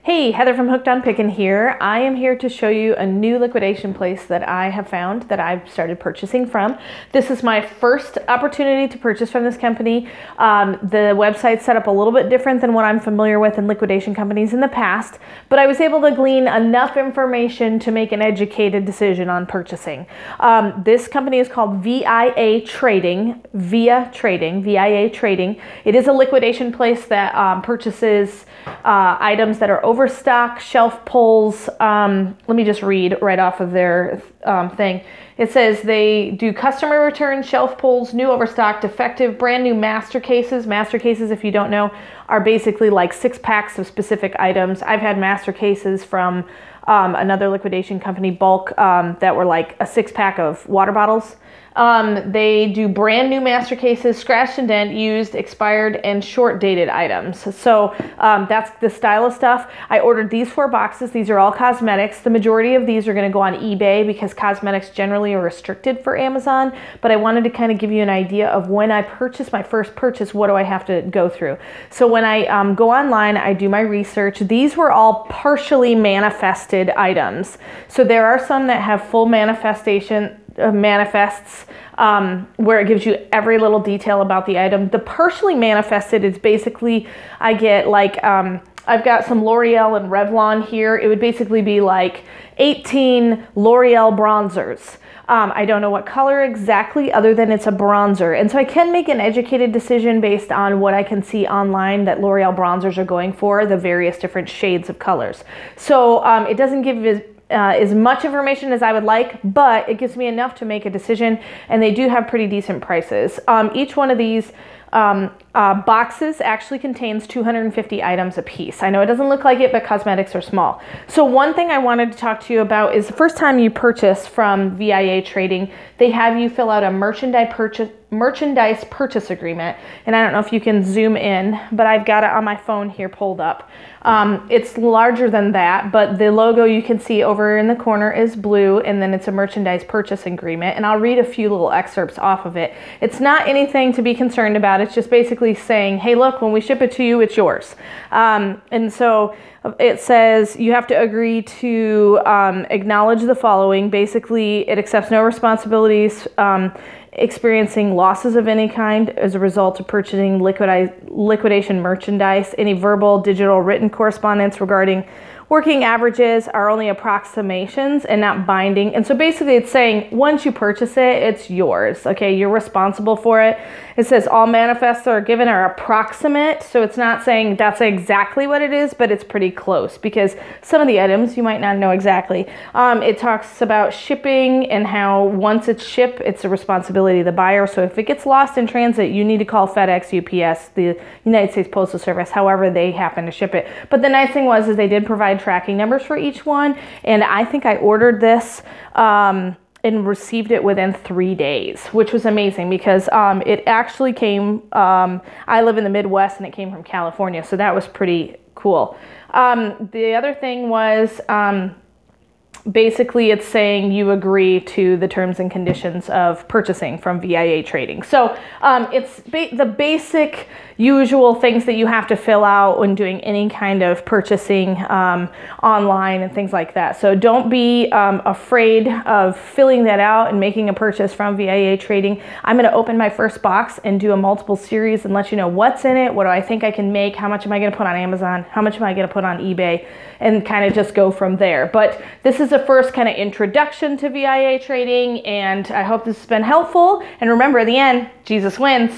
Hey, Heather from Hooked on Pickin here. I am here to show you a new liquidation place that I have found that I've started purchasing from. This is my first opportunity to purchase from this company. The website's set up a little bit different than what I'm familiar with in liquidation companies in the past, but I was able to glean enough information to make an educated decision on purchasing. This company is called VIA Trading, VIA Trading. It is a liquidation place that purchases items that are overstock, shelf pulls. Let me just read right off of their thing. It says they do customer returns, shelf pulls, new overstock, defective, brand new master cases. Master cases, if you don't know, are basically like 6 packs of specific items. I've had master cases from another liquidation company, Bulk, that were like a 6-pack of water bottles. They do brand new master cases, scratched and dent, used, expired, and short dated items. So that's the style of stuff. I ordered these 4 boxes. These are all cosmetics. The majority of these are going to go on eBay because cosmetics generally are restricted for Amazon. But I wanted to kind of give you an idea of when I purchase my first purchase, what do I have to go through? So when I go online, I do my research. These were all partially manifested items. So there are some that have full manifests where it gives you every little detail about the item. The partially manifested is basically, I get like, I've got some L'Oreal and Revlon here. It would basically be like 18 L'Oreal bronzers. I don't know what color exactly other than it's a bronzer. And so I can make an educated decision based on what I can see online that L'Oreal bronzers are going for, the various different shades of colors. So it doesn't give as much information as I would like, but it gives me enough to make a decision, and they do have pretty decent prices. Each one of these boxes actually contains 250 items a piece. I know it doesn't look like it, but cosmetics are small. So one thing I wanted to talk to you about is the first time you purchase from VIA Trading, they have you fill out a merchandise purchase agreement. And I don't know if you can zoom in, but I've got it on my phone here pulled up. It's larger than that, but the logo you can see over in the corner is blue, and then it's a merchandise purchase agreement. And I'll read a few little excerpts off of it. It's not anything to be concerned about. It's just basically saying, hey, look, when we ship it to you, it's yours. And so it says you have to agree to acknowledge the following. Basically, it accepts no responsibilities experiencing losses of any kind as a result of purchasing liquidation merchandise. Any verbal, digital, written correspondence regarding working averages are only approximations and not binding. And so basically it's saying once you purchase it, it's yours. Okay, you're responsible for it. It says all manifests are given are approximate. So it's not saying that's exactly what it is, but it's pretty close because some of the items you might not know exactly. It talks about shipping and how once it's shipped, it's the responsibility of the buyer. So if it gets lost in transit, you need to call FedEx, UPS, the United States Postal Service, however they happen to ship it. But the nice thing was is they did provide tracking numbers for each one, and I think I ordered this and received it within 3 days, which was amazing because it actually came, I live in the Midwest and it came from California, so that was pretty cool. The other thing was basically it's saying you agree to the terms and conditions of purchasing from VIA Trading. So it's the basic usual things that you have to fill out when doing any kind of purchasing online and things like that. So don't be afraid of filling that out and making a purchase from VIA Trading. I'm going to open my first box and do a multiple series and let you know what's in it, what do I think I can make, how much am I going to put on Amazon, how much am I going to put on eBay, and kind of just go from there. But this is the first kind of introduction to VIA Trading, and I hope this has been helpful. And remember, at the end, Jesus wins.